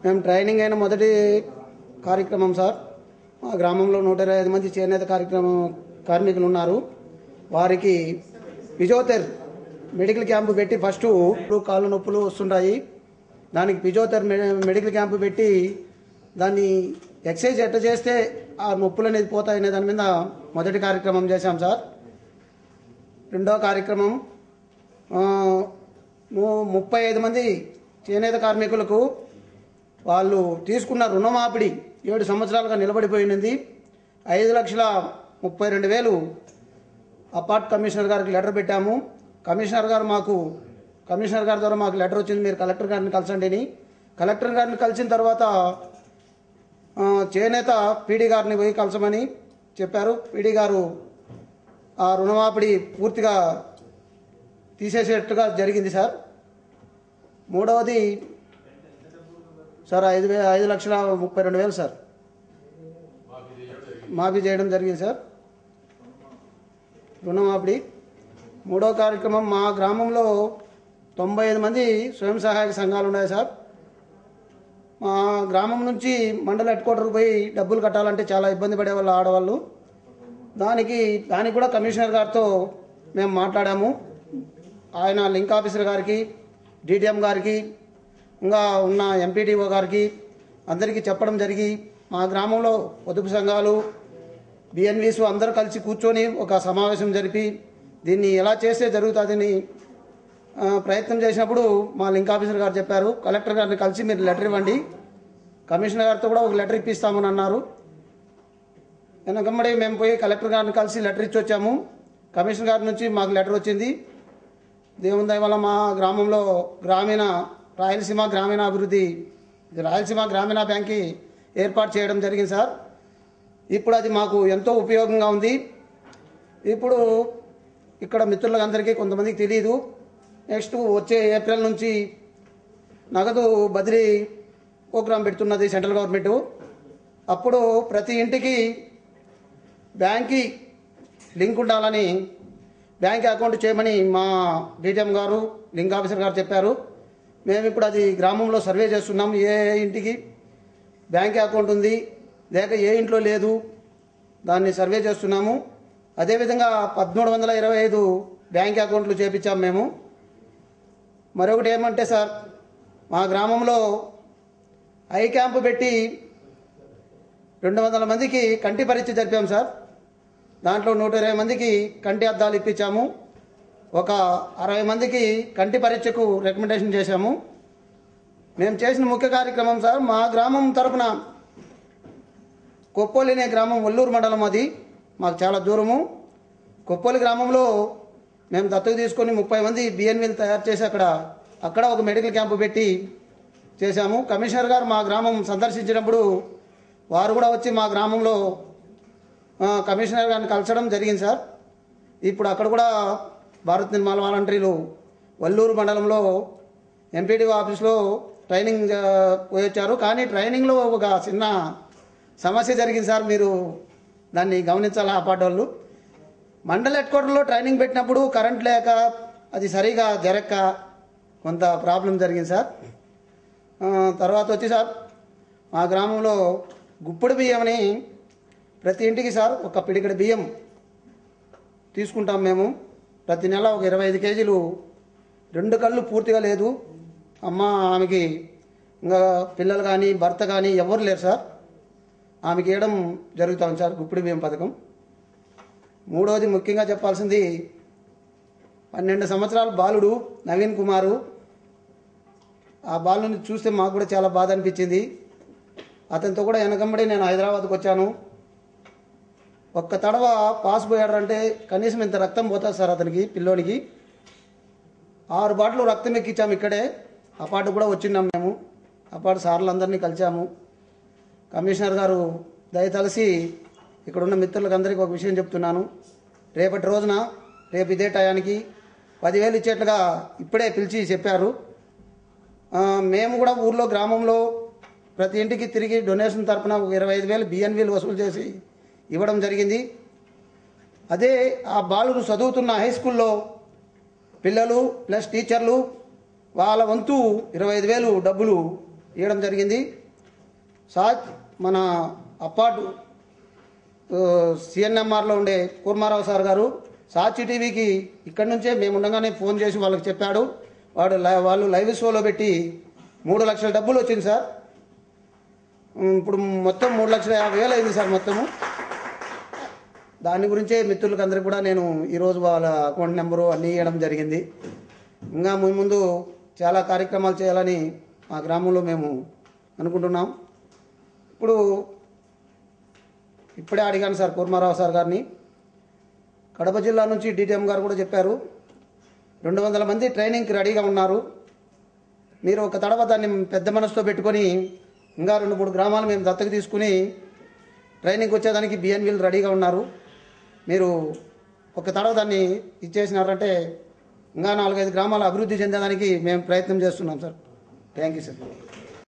మేము ట్రైనింగ్ అయిన మొదటి కార్యక్రమం సార్. మా గ్రామంలో 125 మంది చేనేత కార్మికులు ఉన్నారు. వారికి ఫిజియోథెరపీ మెడికల్ క్యాంపు పెట్టి ఫస్ట్ కాళ్ళు నొప్పులు వస్తుంటాయి. దానికి ఫిజియోథెరపీ మెడికల్ క్యాంపు పెట్టి దాన్ని ఎక్సర్సైజ్ ఎట్లా చేస్తే ఆ నొప్పులు అనేది పోతాయనే దాని మీద మొదటి కార్యక్రమం చేశాం సార్. రెండో కార్యక్రమం 35 మంది చేనేత కార్మికులకు వాళ్ళు తీసుకున్న రుణమాపిడి 7 సంవత్సరాలుగా నిలబడిపోయింది. 5,32,000 అపార్ట్ కమిషనర్ గారికి లెటర్ పెట్టాము. కమిషనర్ గారి ద్వారా మాకు లెటర్ వచ్చింది, మీరు కలెక్టర్ గారిని కలిసండి అని. కలెక్టర్ గారిని కలిసిన తర్వాత చేనేత పీడీ గారిని పోయి కలసమని చెప్పారు. పీడీ గారు ఆ రుణమాపిడి పూర్తిగా తీసేసేట్టుగా జరిగింది సార్. మూడవది సార్ 5,32,000 సార్ మాఫీ చేయడం జరిగింది సార్ రుణమాపిడి. మూడో కార్యక్రమం మా గ్రామంలో 95 మంది స్వయం సహాయక సంఘాలు ఉన్నాయి సార్. మా గ్రామం నుంచి మండల హెడ్ క్వార్టర్కి పోయి డబ్బులు కట్టాలంటే చాలా ఇబ్బంది పడేవాళ్ళు ఆడవాళ్ళు. దానికి కూడా కమిషనర్ గారితో మేము మాట్లాడాము. ఆయన లింక్ ఆఫీసర్ గారికి, డిటిఎం గారికి, ఇంకా ఉన్న ఎంపీడీఓ గారికి అందరికీ చెప్పడం జరిగి మా గ్రామంలో పొదుపు సంఘాలు, బిఎన్వీస్ అందరూ కలిసి కూర్చొని ఒక సమావేశం జరిపి దీన్ని ఎలా చేస్తే జరుగుతుందని ప్రయత్నం చేసినప్పుడు మా లింక్ ఆఫీసర్ గారు చెప్పారు, కలెక్టర్ గారిని కలిసి మీరు లెటర్ ఇవ్వండి, కమిషనర్ గారితో కూడా ఒక లెటర్ ఇప్పిస్తామని అన్నారు. వెనకమ్మడి మేము పోయి కలెక్టర్ గారిని కలిసి లెటర్ ఇచ్చి వచ్చాము. కమిషనర్ గారి నుంచి మాకు లెటర్ వచ్చింది. దేవుని దయ వల్ల మా గ్రామంలో రాయలసీమ గ్రామీణ బ్యాంక్కి ఏర్పాటు చేయడం జరిగింది సార్. ఇప్పుడు అది మాకు ఎంతో ఉపయోగంగా ఉంది. ఇప్పుడు ఇక్కడ మిత్రులందరికీ కొంతమందికి తెలియదు, నెక్స్ట్ వచ్చే ఏప్రిల్ నుంచి నగదు బదిలీ ప్రోగ్రాం పెడుతున్నది సెంట్రల్ గవర్నమెంట్. అప్పుడు ప్రతి ఇంటికి బ్యాంక్కి లింక్ ఉండాలని బ్యాంక్ అకౌంట్ చేయమని మా డిటిఎం గారు, లింక్ ఆఫీసర్ గారు చెప్పారు. మేము ఇప్పుడు అది గ్రామంలో సర్వే చేస్తున్నాం. ఏ ఇంటికి బ్యాంక్ అకౌంట్ ఉంది లేక ఏ ఇంట్లో లేదు దాన్ని సర్వే చేస్తున్నాము. అదేవిధంగా 1,325 బ్యాంక్ అకౌంట్లు చేపించాము మేము. మరొకటి ఏమంటే సార్, మా గ్రామంలో ఐ క్యాంపు పెట్టి 200 మందికి కంటి పరీక్ష జరిపాం సార్. దాంట్లో 120 మందికి కంటి అద్దాలు ఇప్పించాము. ఒక 60 మందికి కంటి పరీక్షకు రికమెండేషన్ చేశాము. మేము చేసిన ముఖ్య కార్యక్రమం సార్, మా గ్రామం తరఫున కొప్పోలి అనే గ్రామం, వల్లూరు మండలం, అది మాకు చాలా దూరము. కొప్పోలి గ్రామంలో మేము దత్తత తీసుకొని 30 మంది బిఎన్వీలు తయారు చేసి అక్కడ ఒక మెడికల్ క్యాంపు పెట్టి చేశాము. కమిషనర్ గారు మా గ్రామం సందర్శించినప్పుడు వారు కూడా వచ్చి మా గ్రామంలో కమిషనర్ గారిని కలచడం జరిగింది సార్. ఇప్పుడు అక్కడ కూడా భారత్ నిర్మాణ వాలంటీర్లు వల్లూరు మండలంలో ఎంపీడీఓ ఆఫీస్లో ట్రైనింగ్ పోయొచ్చారు. కానీ ట్రైనింగ్లో ఒక చిన్న సమస్య జరిగింది సార్, మీరు దాన్ని గమనించాలి. ఆ పాట వాళ్ళు మండల హెడ్ క్వార్టర్లో ట్రైనింగ్ పెట్టినప్పుడు కరెంట్ లేక అది సరిగా జరగక కొంత ప్రాబ్లం జరిగింది సార్. తర్వాత వచ్చి సార్, మా గ్రామంలో గుప్పుడు బియ్యం అని ప్రతి ఇంటికి సార్ ఒక పిడికెడు బియ్యం తీసుకుంటాం మేము. ప్రతి నెల ఒక 25 కేజీలు. 2 కళ్ళు పూర్తిగా లేదు అమ్మ, ఆమెకి ఇంకా పిల్లలు కానీ భర్త కానీ ఎవరు లేరు సార్, ఆమెకి ఇవ్వడం జరుగుతాం సార్ గుప్పుడు బియ్యం పథకం. మూడవది ముఖ్యంగా చెప్పాల్సింది, 12 సంవత్సరాల బాలుడు నవీన్ కుమారు. ఆ బాలుని చూస్తే మాకు కూడా చాలా బాధ అనిపించింది. అతనితో కూడా వెనకమ్మడి నేను హైదరాబాద్కి వచ్చాను. ఒక్క తడవ పాస్ పోయాడంటే కనీసం ఇంత రక్తం పోతుంది సార్ అతనికి, పిల్లోనికి. 6 బాటలు రక్తం ఎక్కించాము ఇక్కడే. అపాటు కూడా వచ్చిన్నాం మేము. అపాటు సార్లందరినీ కలిసాము. కమిషనర్ గారు దయతలసి ఇక్కడున్న మిత్రులకు అందరికీ ఒక విషయం చెప్తున్నాను. రేపటి రోజున రేపు ఇదే టయానికి 10,000 ఇచ్చేట్లుగా ఇప్పుడే పిలిచి చెప్పారు. మేము కూడా ఊర్లో గ్రామంలో ప్రతి ఇంటికి తిరిగి డొనేషన్ తరఫున 25,000 బిఎన్వీలు వసూలు చేసి ఇవ్వడం జరిగింది. అదే ఆ బాలురు చదువుతున్న హై స్కూల్లో పిల్లలు ప్లస్ టీచర్లు వాళ్ళ వంతు 25,000 డబ్బులు ఇవ్వడం జరిగింది. మన అప్పాటు సిఎన్ఎంఆర్లో ఉండే కూర్మారావు సార్ గారు సాక్షి టీవీకి ఇక్కడి నుంచే మేము ఉండగానే ఫోన్ చేసి వాళ్ళకి చెప్పాడు. వాళ్ళు లైవ్ షోలో పెట్టి 3 లక్షల డబ్బులు వచ్చింది సార్. ఇప్పుడు మొత్తం 3,50,000 అయింది సార్ మొత్తము. దాని గురించే మిత్రులకు అందరికీ కూడా నేను ఈరోజు వాళ్ళ అకౌంట్ నెంబరు అన్నీ ఇవ్వడం జరిగింది. ఇంకా ముందు చాలా కార్యక్రమాలు చేయాలని మా గ్రామంలో మేము అనుకుంటున్నాం. ఇప్పుడే అడిగాను సార్ కూర్మారావు సార్ గారిని. కడప జిల్లా నుంచి డిటిఎం గారు కూడా చెప్పారు 200 మంది ట్రైనింగ్కి రెడీగా ఉన్నారు. మీరు ఒక తడవ దాన్ని పెద్ద మనసుతో పెట్టుకొని ఇంకా 2-3 గ్రామాలు మేము దత్తకు తీసుకుని ట్రైనింగ్కి వచ్చేదానికి బిఎన్వీలు రెడీగా ఉన్నారు. మీరు ఒక తడవ దాన్ని ఇచ్చేసినారంటే ఇంకా 4-5 గ్రామాలు అభివృద్ధి చెందేదానికి మేము ప్రయత్నం చేస్తున్నాం సార్. Thank you sir.